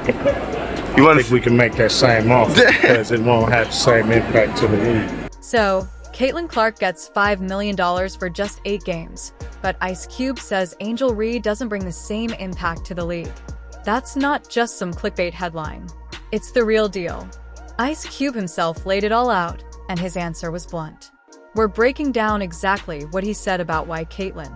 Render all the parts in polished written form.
I think we can make that same offer because it won't have the same impact to the league. So, Caitlin Clark gets $5 million for just 8 games, but Ice Cube says Angel Reese doesn't bring the same impact to the league. That's not just some clickbait headline. It's the real deal. Ice Cube himself laid it all out, and his answer was blunt. We're breaking down exactly what he said about why Caitlin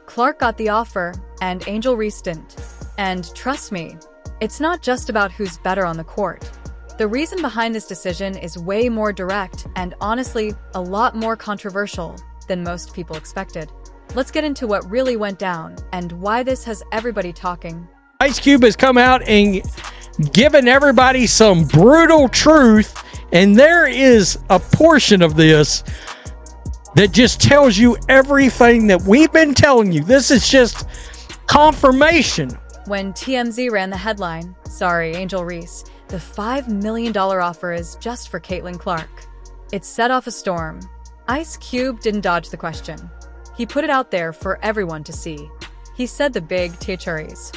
Clark got the offer and Angel Reese didn't. And trust me, it's not just about who's better on the court. The reason behind this decision is way more direct and honestly a lot more controversial than most people expected. Let's get into what really went down and why this has everybody talking. Ice Cube has come out and given everybody some brutal truth, and there is a portion of this that just tells you everything that we've been telling you. This is just confirmation. When TMZ ran the headline, "Sorry, Angel Reese, the $5 million offer is just for Caitlin Clark," it set off a storm. Ice Cube didn't dodge the question. He put it out there for everyone to see. He said the big teacheries.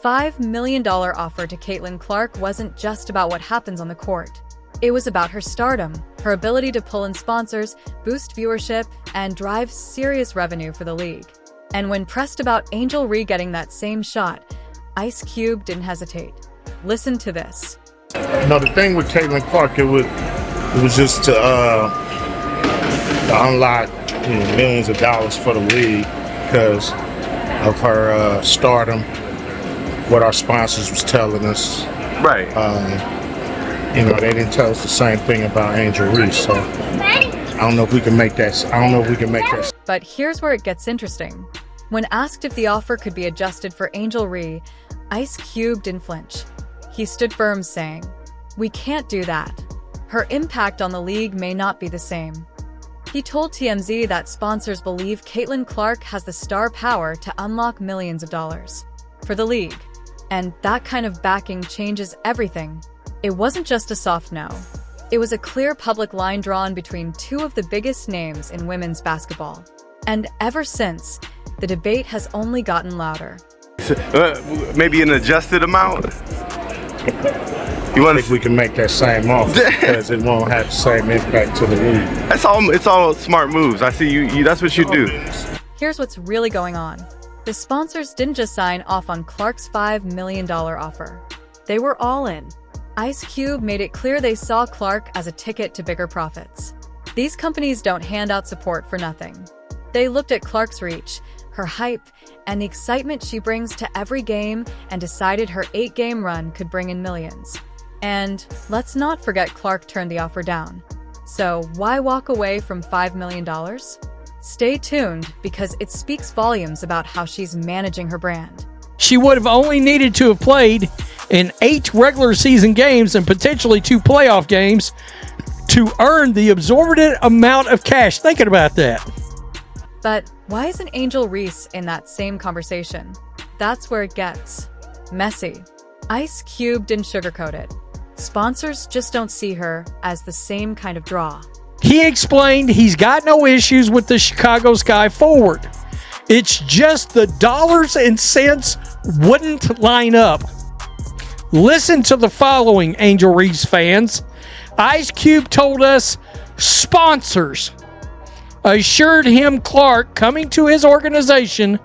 $5 million offer to Caitlin Clark wasn't just about what happens on the court. It was about her stardom, her ability to pull in sponsors, boost viewership, and drive serious revenue for the league. And when pressed about Angel Reese getting that same shot, Ice Cube didn't hesitate. Listen to this. No, the thing with Caitlin Clark, it was just to unlock millions of dollars for the league because of her stardom, what our sponsors was telling us. Right. They didn't tell us the same thing about Angel Reese, so I don't know if we can make that. But here's where it gets interesting. When asked if the offer could be adjusted for Angel Reese, Ice Cube didn't flinch. He stood firm, saying, "We can't do that. Her impact on the league may not be the same." He told TMZ that sponsors believe Caitlin Clark has the star power to unlock millions of dollars for the league. And that kind of backing changes everything. It wasn't just a soft no. It was a clear public line drawn between two of the biggest names in women's basketball. And ever since, the debate has only gotten louder. Maybe an adjusted amount? I think we can make that same offer because it won't have the same impact to the league. It's all smart moves. I see you. That's what you do. Here's what's really going on. The sponsors didn't just sign off on Clark's $5 million offer. They were all in. Ice Cube made it clear they saw Clark as a ticket to bigger profits. These companies don't hand out support for nothing. They looked at Clark's reach, her hype, and the excitement she brings to every game and decided her 8-game run could bring in millions. And let's not forget Clark turned the offer down. So why walk away from $5 million? Stay tuned because it speaks volumes about how she's managing her brand. She would have only needed to have played in 8 regular season games and potentially 2 playoff games to earn the absorbent amount of cash. Thinking about that. But why isn't Angel Reese in that same conversation? That's where it gets messy. Ice Cube didn't sugarcoat it. Sponsors just don't see her as the same kind of draw. He explained he's got no issues with the Chicago Sky forward. It's just the dollars and cents wouldn't line up. Listen to the following, Angel Reese fans. Ice Cube told us sponsors assured him Clark coming to his organization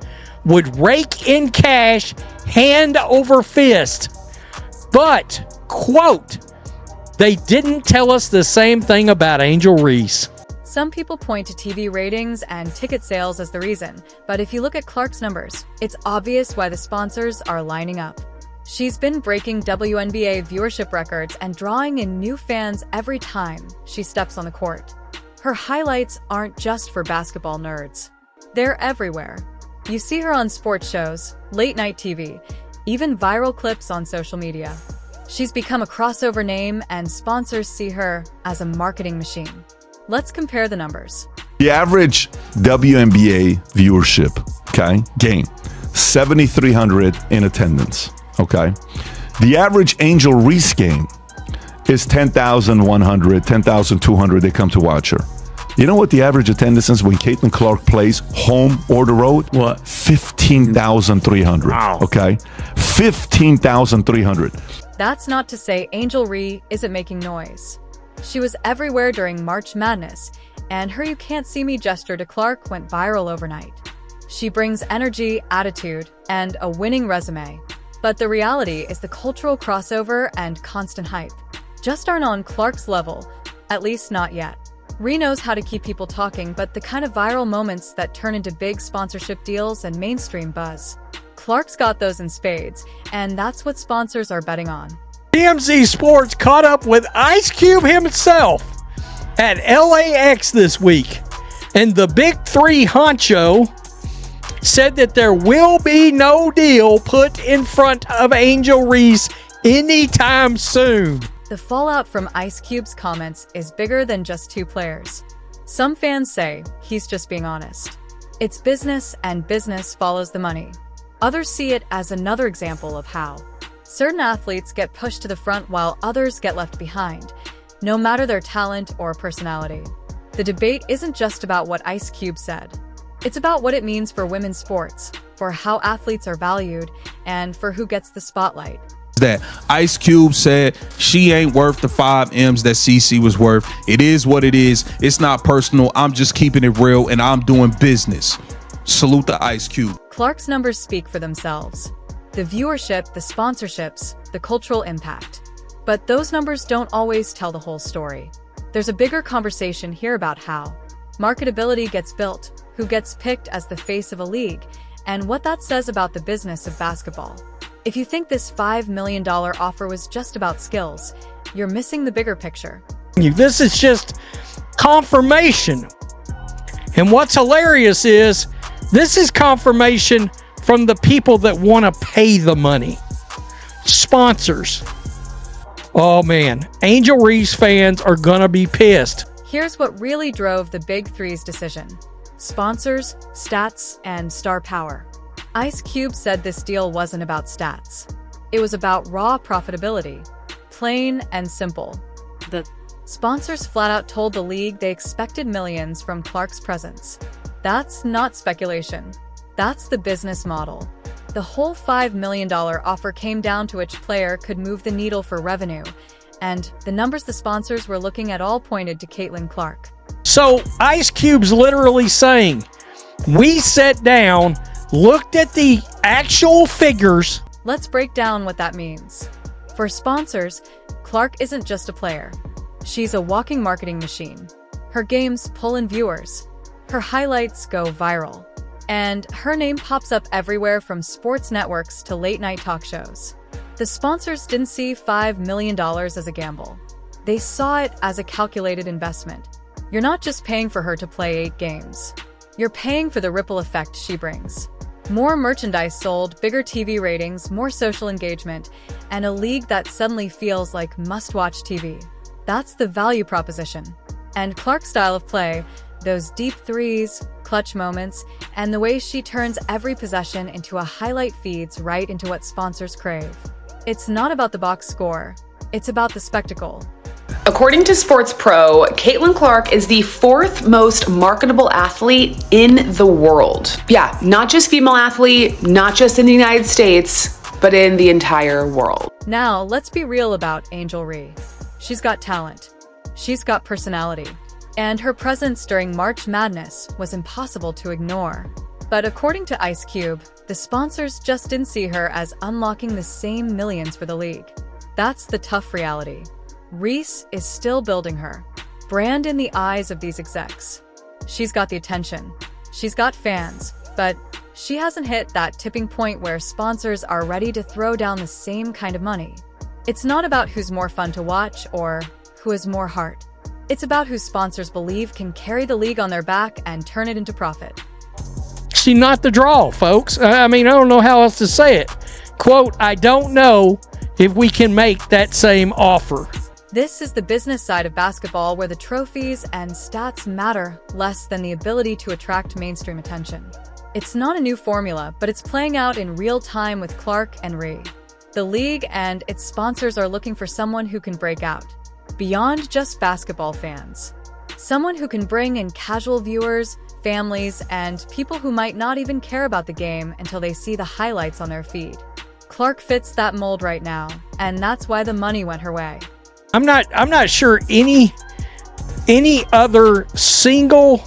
would rake in cash hand over fist. But, quote, they didn't tell us the same thing about Angel Reese. Some people point to TV ratings and ticket sales as the reason, but if you look at Clark's numbers, it's obvious why the sponsors are lining up. She's been breaking WNBA viewership records and drawing in new fans every time she steps on the court. Her highlights aren't just for basketball nerds. They're everywhere. You see her on sports shows, late-night TV, even viral clips on social media. She's become a crossover name, and sponsors see her as a marketing machine. Let's compare the numbers. The average WNBA viewership, game, 7,300 in attendance, The average Angel Reese game is 10,100, 10,200. They come to watch her. You know what the average attendance is when Caitlin Clark plays home or the road? What? 15,300. Wow. Okay? 15,300. That's not to say Angel Reese isn't making noise. She was everywhere during March Madness, and her "you can't see me" gesture to Clark went viral overnight. She brings energy, attitude, and a winning resume. But the reality is the cultural crossover and constant hype just aren't on Clark's level, at least not yet. Reese knows how to keep people talking, but the kind of viral moments that turn into big sponsorship deals and mainstream buzz, Clark's got those in spades, and that's what sponsors are betting on. TMZ Sports caught up with Ice Cube himself at LAX this week, and the Big Three honcho said that there will be no deal put in front of Angel Reese anytime soon. The fallout from Ice Cube's comments is bigger than just two players. Some fans say he's just being honest. It's business, and business follows the money. Others see it as another example of how certain athletes get pushed to the front while others get left behind, no matter their talent or personality. The debate isn't just about what Ice Cube said. It's about what it means for women's sports, for how athletes are valued, and for who gets the spotlight. That Ice Cube said she ain't worth the 5 M's that CC was worth. It is what it is. It's not personal. I'm just keeping it real, and I'm doing business. Salute to Ice Cube. Clark's numbers speak for themselves. The viewership, the sponsorships, the cultural impact. But those numbers don't always tell the whole story. There's a bigger conversation here about how marketability gets built, who gets picked as the face of a league, and what that says about the business of basketball. If you think this $5 million offer was just about skills, you're missing the bigger picture. This is just confirmation. And what's hilarious is this is confirmation from the people that want to pay the money. Sponsors. Oh man, Angel Reese fans are going to be pissed. Here's what really drove the Big Three's decision: sponsors, stats, and star power. Ice Cube said this deal wasn't about stats. It was about raw profitability. Plain and simple. The sponsors flat out told the league they expected millions from Clark's presence. That's not speculation. That's the business model. The whole $5 million offer came down to which player could move the needle for revenue, and the numbers the sponsors were looking at all pointed to Caitlin Clark. So Ice Cube's literally saying, we sat down, looked at the actual figures. Let's break down what that means. For sponsors, Clark isn't just a player. She's a walking marketing machine. Her games pull in viewers. Her highlights go viral. And her name pops up everywhere from sports networks to late-night talk shows. The sponsors didn't see $5 million as a gamble. They saw it as a calculated investment. You're not just paying for her to play 8 games. You're paying for the ripple effect she brings. More merchandise sold, bigger TV ratings, more social engagement, and a league that suddenly feels like must-watch TV. That's the value proposition. And Clark's style of play, those deep threes, clutch moments, and the way she turns every possession into a highlight feeds right into what sponsors crave. It's not about the box score. It's about the spectacle. According to Sports Pro, Caitlin Clark is the 4th most marketable athlete in the world. Yeah, not just female athlete, not just in the United States, but in the entire world. Now, let's be real about Angel Reese. She's got talent. She's got personality. And her presence during March Madness was impossible to ignore. But according to Ice Cube, the sponsors just didn't see her as unlocking the same millions for the league. That's the tough reality. Reese is still building her brand in the eyes of these execs. She's got the attention. She's got fans. But she hasn't hit that tipping point where sponsors are ready to throw down the same kind of money. It's not about who's more fun to watch or who has more heart. It's about who sponsors believe can carry the league on their back and turn it into profit. She's not the draw, folks. I don't know how else to say it. Quote, I don't know if we can make that same offer. This is the business side of basketball where the trophies and stats matter less than the ability to attract mainstream attention. It's not a new formula, but it's playing out in real time with Clark and Reese. The league and its sponsors are looking for someone who can break out beyond just basketball fans. Someone who can bring in casual viewers, families, and people who might not even care about the game until they see the highlights on their feed. Clark fits that mold right now, and that's why the money went her way. I'm not sure any other single,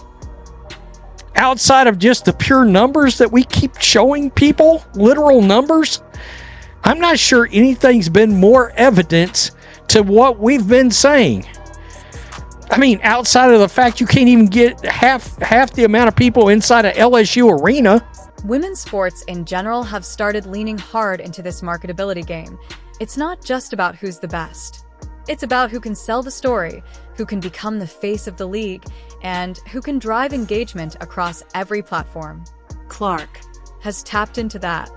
outside of just the pure numbers that we keep showing people, literal numbers, I'm not sure anything's been more evidence to what we've been saying. I mean, outside of the fact you can't even get half the amount of people inside of LSU arena. Women's sports in general have started leaning hard into this marketability game. It's not just about who's the best. It's about who can sell the story, who can become the face of the league, and who can drive engagement across every platform. Clark has tapped into that.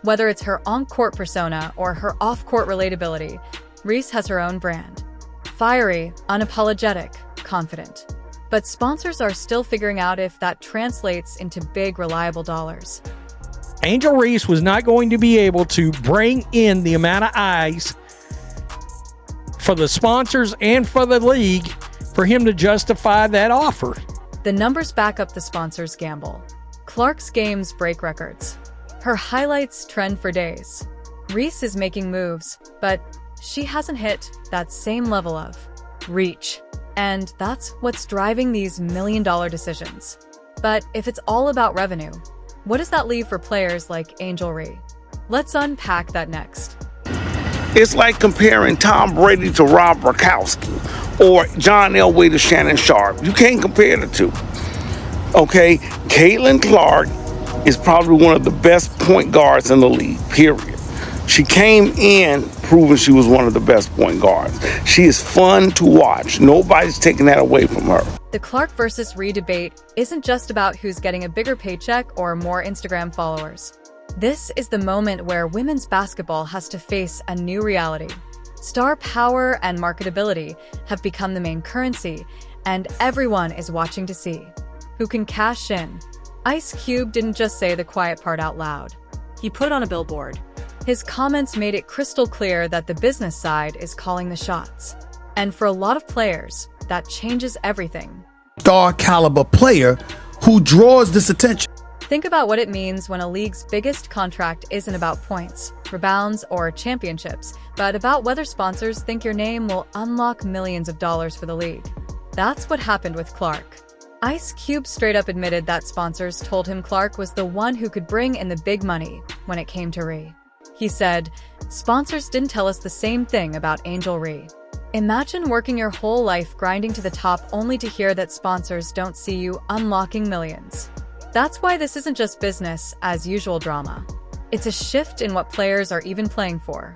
Whether it's her on-court persona or her off-court relatability, Reese has her own brand. Fiery, unapologetic, confident. But sponsors are still figuring out if that translates into big, reliable dollars. Angel Reese was not going to be able to bring in the amount of eyes for the sponsors and for the league for him to justify that offer. The numbers back up the sponsors' gamble. Clark's games break records. Her highlights trend for days. Reese is making moves, but she hasn't hit that same level of reach. And that's what's driving these million-dollar decisions. But if it's all about revenue, what does that leave for players like Angel Reese? Let's unpack that next. It's like comparing Tom Brady to Rob Gronkowski or John Elway to Shannon Sharp. You can't compare the two. Okay, Caitlin Clark is probably one of the best point guards in the league, period. She came in proving she was one of the best point guards. She is fun to watch. Nobody's taking that away from her. The Clark versus Reese debate isn't just about who's getting a bigger paycheck or more Instagram followers. This is the moment where women's basketball has to face a new reality. Star power and marketability have become the main currency, and everyone is watching to see who can cash in. Ice Cube didn't just say the quiet part out loud. He put it on a billboard. His comments made it crystal clear that the business side is calling the shots. And for a lot of players, that changes everything. Star caliber player who draws this attention. Think about what it means when a league's biggest contract isn't about points, rebounds, or championships, but about whether sponsors think your name will unlock millions of dollars for the league. That's what happened with Clark. Ice Cube straight up admitted that sponsors told him Clark was the one who could bring in the big money when it came to Reese. He said, "Sponsors didn't tell us the same thing about Angel Reese." Imagine working your whole life grinding to the top only to hear that sponsors don't see you unlocking millions. That's why this isn't just business as usual drama. It's a shift in what players are even playing for.